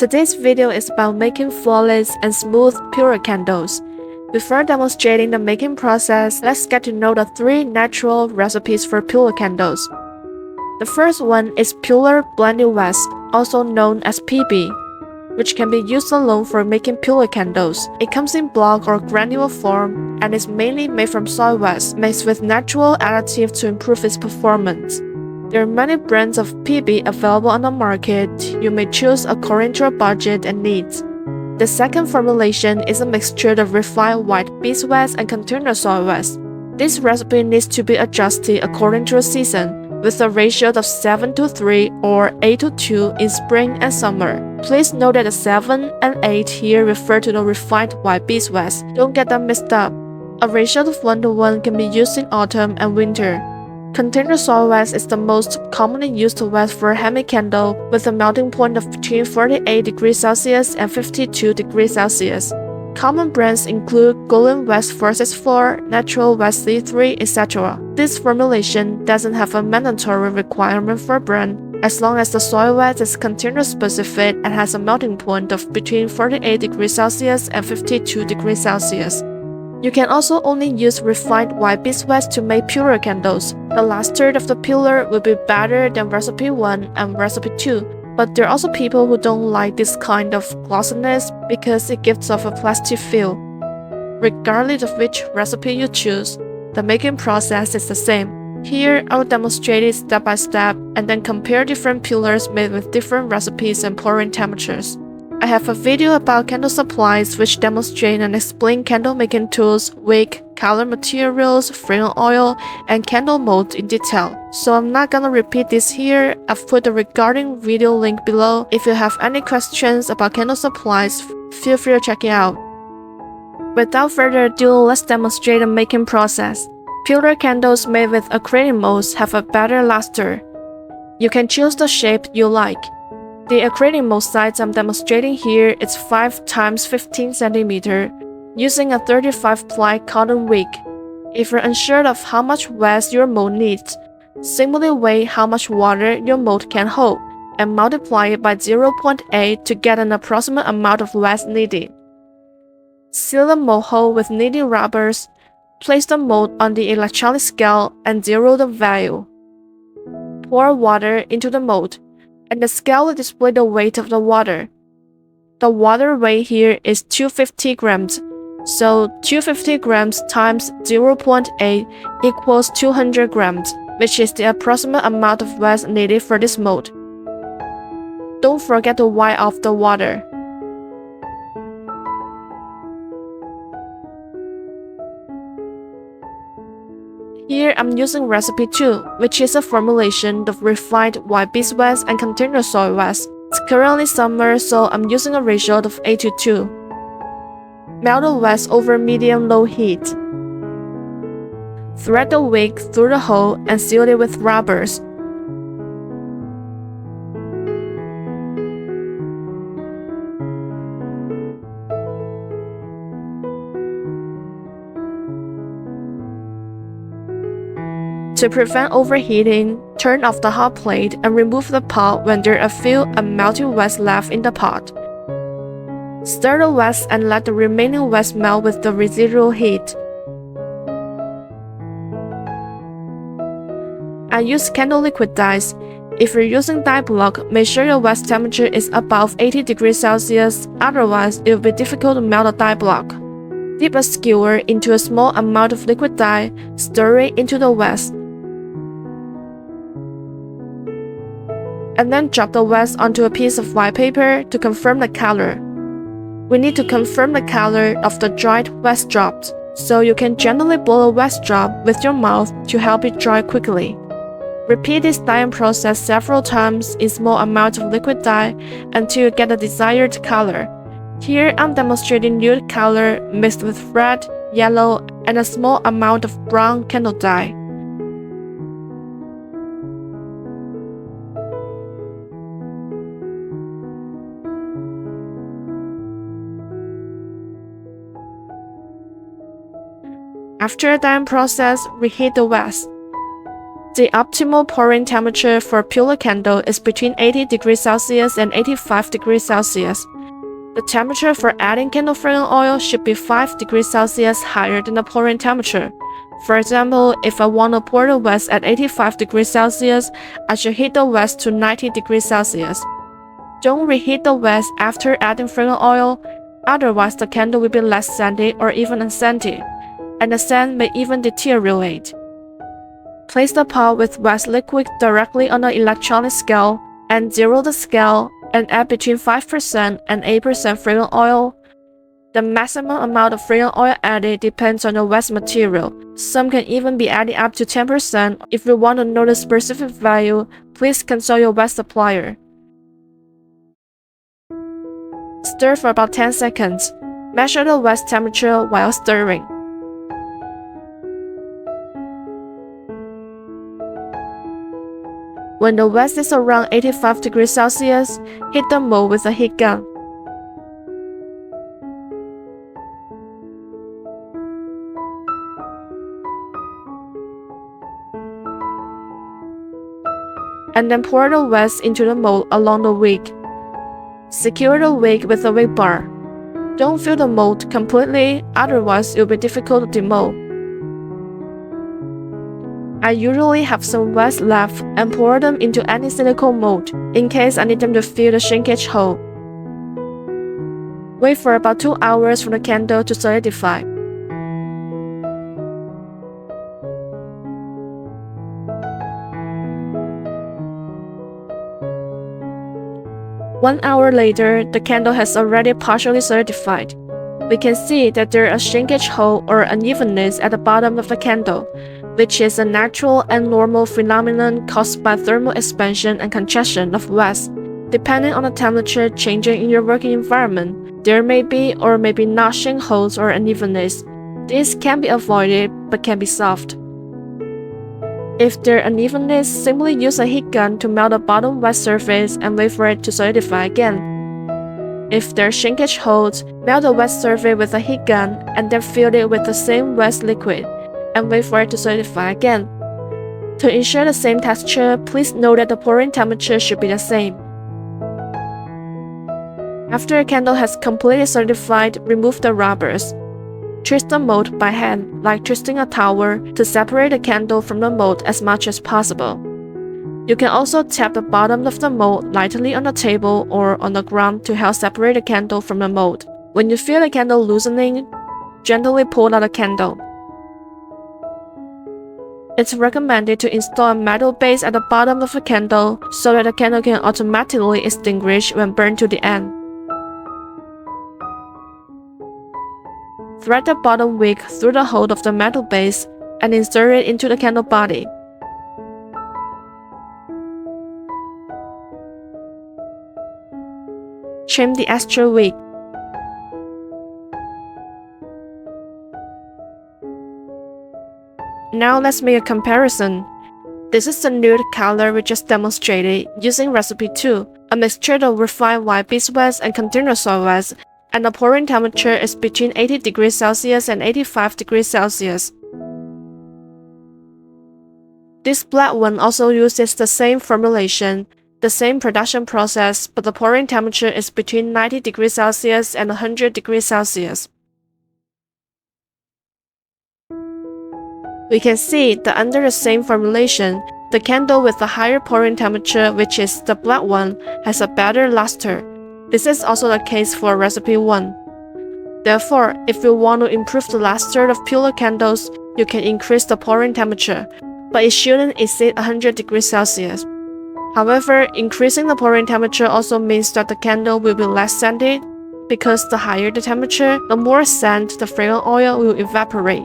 Today's video is about making flawless and smooth purer candles. Before demonstrating the making process, let's get to know the 3 natural recipes for purer candles. The first one is Purer Blended Wax, also known as PB, which can be used alone for making purer candles. It comes in block or granular form and is mainly made from soy wax mixed with natural additives to improve its performance. There are many brands of PB available on the market. You may choose according to your budget and needs. The second formulation is a mixture of refined white beeswax and container soy wax. This recipe needs to be adjusted according to the season, with a ratio of 7:3 or 8:2 in spring and summer. Please note that the 7 and 8 here refer to the refined white beeswax. Don't get them mixed up. A ratio of 1:1 can be used in autumn and winter. Container soy wax is the most commonly used wax for a handmade candle with a melting point of between 48 degrees Celsius and 52 degrees Celsius. Common brands include Golden Wax 464, Natural Wax C3, etc. This formulation doesn't have a mandatory requirement for a brand, as long as the soy wax is container specific and has a melting point of between 48 degrees Celsius and 52 degrees Celsius. You can also only use refined white beeswax to make purer candles. The last third of the purer will be better than recipe 1 and recipe 2, but there are also people who don't like this kind of glossiness because it gives off a plastic feel. Regardless of which recipe you choose, the making process is the same. Here, I will demonstrate it step by step and then compare different purers made with different recipes and pouring temperatures. I have a video about candle supplies which demonstrate and explain candle making tools, wick, color materials, fragrance oil, and candle molds in detail. So I'm not gonna repeat this here. I've put the regarding video link below. If you have any questions about candle supplies, feel free to check it out. Without further ado, let's demonstrate the making process. Purer candles made with acrylic molds have a better luster. You can choose the shape you like. The acrylic mold size I'm demonstrating here is 5 x 15 cm, using a 35-ply cotton wick. If you're unsure of how much wax your mold needs, simply weigh how much water your mold can hold and multiply it by 0.8 to get an approximate amount of wax needed. Seal the mold hole with knitting rubbers, place the mold on the electronic scale and zero the value. Pour water into the mold, and the scale will display the weight of the water. The water weight here is 250 grams, so 250 grams times 0.8 equals 200 grams, which is the approximate amount of wax needed for this mold. Don't forget to wipe off the water. Here I'm using recipe 2, which is a formulation of refined white beeswax and container soy wax. It's currently summer, so I'm using a ratio of 8:2. Melt the wax over medium-low heat. Thread the wick through the hole and seal it with rubbers. To prevent overheating, turn off the hot plate and remove the pot when there are a few unmelted wax left in the pot. Stir the wax and let the remaining wax melt with the residual heat. I use candle liquid dyes. If you're using dye block, make sure your wax temperature is above 80 degrees Celsius, otherwise it will be difficult to melt a dye block. Dip a skewer into a small amount of liquid dye, stir it into the wax, and then drop the wax onto a piece of white paper to confirm the color. We need to confirm the color of the dried wax dropped, so you can gently blow a wax drop with your mouth to help it dry quickly. Repeat this dyeing process several times in small amounts of liquid dye until you get the desired color. Here I'm demonstrating nude color mixed with red, yellow, and a small amount of brown candle dye. After the dyeing process, reheat the wax. The optimal pouring temperature for a puller candle is between 80 degrees Celsius and 85 degrees Celsius. The temperature for adding candle fragrance oil should be 5 degrees Celsius higher than the pouring temperature. For example, if I want to pour the wax at 85 degrees Celsius, I should heat the wax to 90 degrees Celsius. Don't reheat the wax after adding fragrance oil, otherwise the candle will be less scented or even unscented, and the scent may even deteriorate. Place the pot with wax liquid directly on the electronic scale and zero the scale and add between 5% and 8% fragrance oil. The maximum amount of fragrance oil added depends on the wax material. Some can even be added up to 10%. If you want to know the specific value, please consult your wax supplier. Stir for about 10 seconds. Measure the wax temperature while stirring. When the wax is around 85 degrees Celsius, heat the mold with a heat gun. And then pour the wax into the mold along the wick. Secure the wick with a wick bar. Don't fill the mold completely, otherwise it will be difficult to demold. I usually have some wax left and pour them into any silicone mold, in case I need them to fill the shrinkage hole. Wait for about 2 hours for the candle to solidify. One hour later, the candle has already partially solidified. We can see that there is a shrinkage hole or unevenness at the bottom of the candle, which is a natural and normal phenomenon caused by thermal expansion and contraction of wax. Depending on the temperature changing in your working environment, there may be or may be not shrink holes or unevenness. This can be avoided but can be solved. If there is unevenness, simply use a heat gun to melt the bottom wax surface and wait for it to solidify again. If there are shrinkage holes, melt the wax surface with a heat gun and then fill it with the same wax liquid and wait for it to solidify again. To ensure the same texture, please note that the pouring temperature should be the same. After a candle has completely solidified, remove the rubbers. Twist the mold by hand, like twisting a towel, to separate the candle from the mold as much as possible. You can also tap the bottom of the mold lightly on the table or on the ground to help separate the candle from the mold. When you feel the candle loosening, gently pull out the candle. It's recommended to install a metal base at the bottom of the candle so that the candle can automatically extinguish when burned to the end. Thread the bottom wick through the hole of the metal base and insert it into the candle body. Trim the extra wick. Now let's make a comparison. This is the nude color we just demonstrated using recipe 2, a mixture of refined white beeswax and container soil wax, and the pouring temperature is between 80 degrees Celsius and 85 degrees Celsius. This black one also uses the same formulation, the same production process, but the pouring temperature is between 90 degrees Celsius and 100 degrees Celsius. We can see that under the same formulation, the candle with the higher pouring temperature, which is the black one, has a better luster. This is also the case for recipe 1. Therefore, if you want to improve the luster of puller candles, you can increase the pouring temperature, but it shouldn't exceed 100 degrees Celsius. However, increasing the pouring temperature also means that the candle will be less scented, because the higher the temperature, the more scent the fragrance oil will evaporate.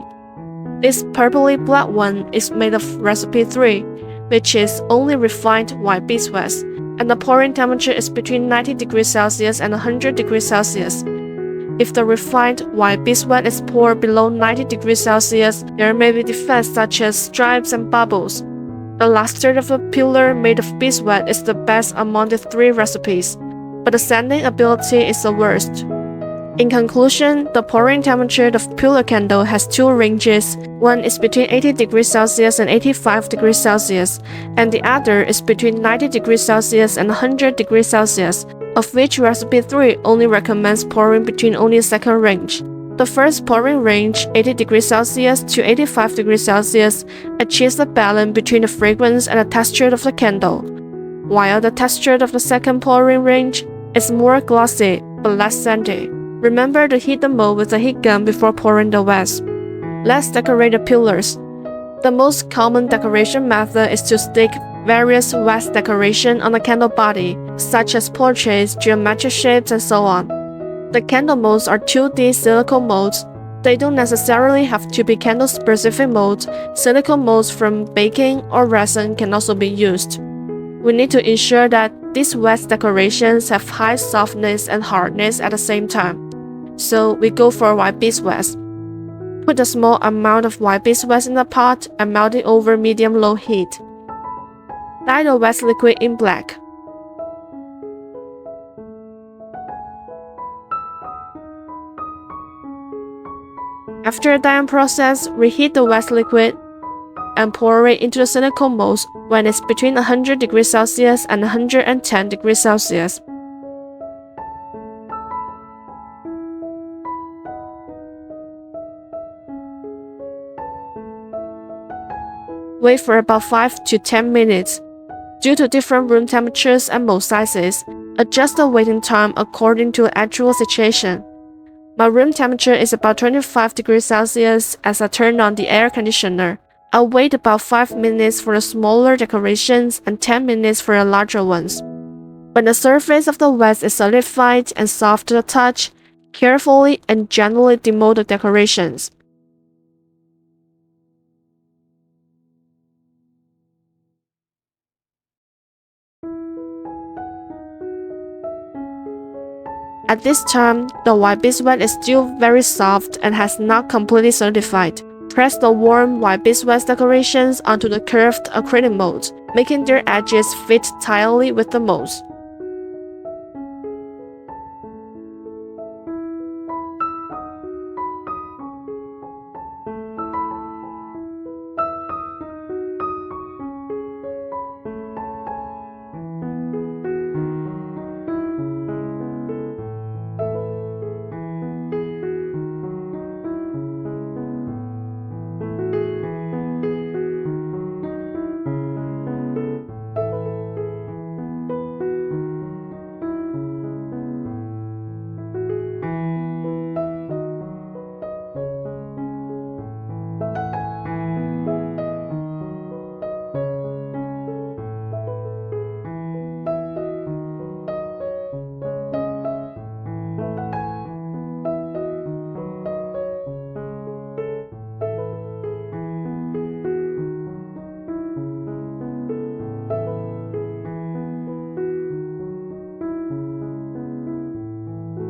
This purpley black one is made of recipe 3, which is only refined white beeswax, and the pouring temperature is between 90 degrees Celsius and 100 degrees Celsius. If the refined white beeswax is poured below 90 degrees Celsius, there may be defects such as stripes and bubbles. The luster of a puller made of beeswax is the best among the 3 recipes, but the sanding ability is the worst. In conclusion, the pouring temperature of puller candle has two ranges. One is between 80 degrees Celsius and 85 degrees Celsius, and the other is between 90 degrees Celsius and 100 degrees Celsius, of which recipe 3 only recommends pouring between only second range. The first pouring range, 80 degrees Celsius to 85 degrees Celsius, achieves the balance between the fragrance and the texture of the candle, while the texture of the second pouring range is more glossy but less sandy. Remember to heat the mold with a heat gun before pouring the wax. Let's decorate the pillars. The most common decoration method is to stick various wax decoration on the candle body, such as portraits, geometric shapes, and so on. The candle molds are 2D silicone molds. They don't necessarily have to be candle-specific molds. Silicone molds from baking or resin can also be used. We need to ensure that these wax decorations have high softness and hardness at the same time. So we go for white beeswax. Put a small amount of white beeswax in the pot and melt it over medium-low heat. Dye the wax liquid in black. After the dyeing process, reheat the wax liquid and pour it into the silicone molds when it's between 100 degrees Celsius and 110 degrees Celsius. Wait for about 5 to 10 minutes. Due to different room temperatures and mold sizes, adjust the waiting time according to the actual situation. My room temperature is about 25 degrees Celsius as I turn on the air conditioner. I'll wait about 5 minutes for the smaller decorations and 10 minutes for the larger ones. When the surface of the wax is solidified and soft to the touch, carefully and gently demold the decorations. At this time, the white beeswax is still very soft and has not completely solidified. Press the warm white beeswax decorations onto the curved acrylic molds, making their edges fit tightly with the molds.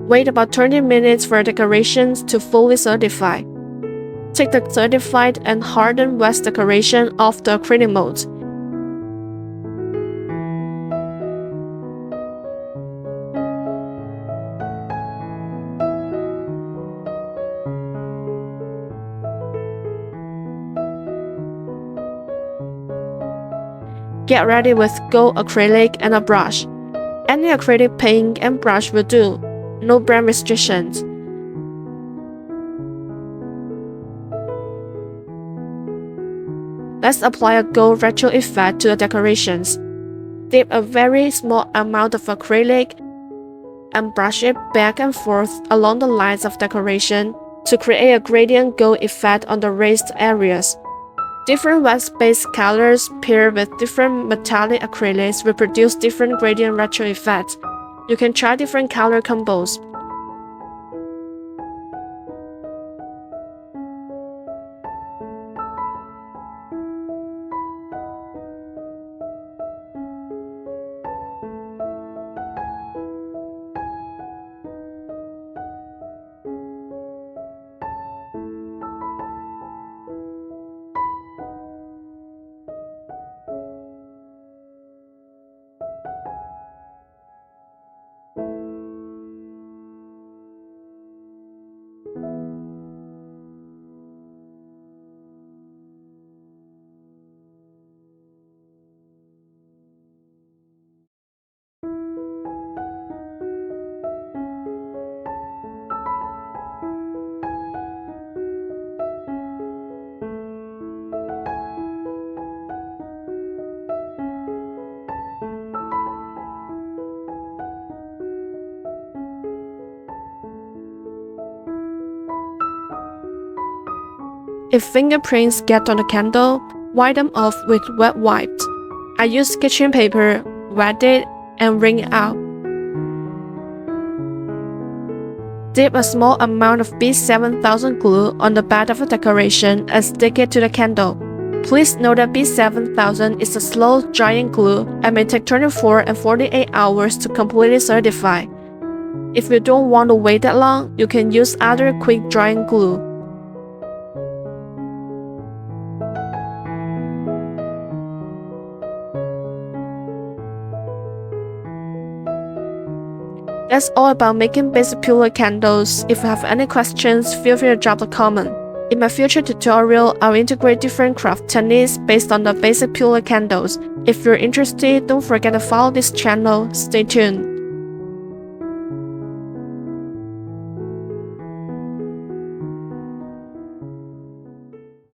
Wait about 20 minutes for decorations to fully solidify. Take the solidified and hardened wax decoration off the acrylic molds. Get ready with gold acrylic and a brush. Any acrylic paint and brush will do. No brand restrictions. Let's apply a gold retro effect to the decorations. Dip a very small amount of acrylic and brush it back and forth along the lines of decoration to create a gradient gold effect on the raised areas. Different wax-based colors paired with different metallic acrylics will produce different gradient retro effects. You can try different color combos. If fingerprints get on the candle, wipe them off with wet wipes. I use kitchen paper, wet it, and wring it out. Dip a small amount of B7000 glue on the back of a decoration and stick it to the candle. Please note that B7000 is a slow drying glue and may take 24 and 48 hours to completely solidify. If you don't want to wait that long, you can use other quick drying glue. That's all about making basic pillar candles. If you have any questions, feel free to drop a comment. In my future tutorial, I'll integrate different craft techniques based on the basic pillar candles. If you're interested, don't forget to follow this channel. Stay tuned.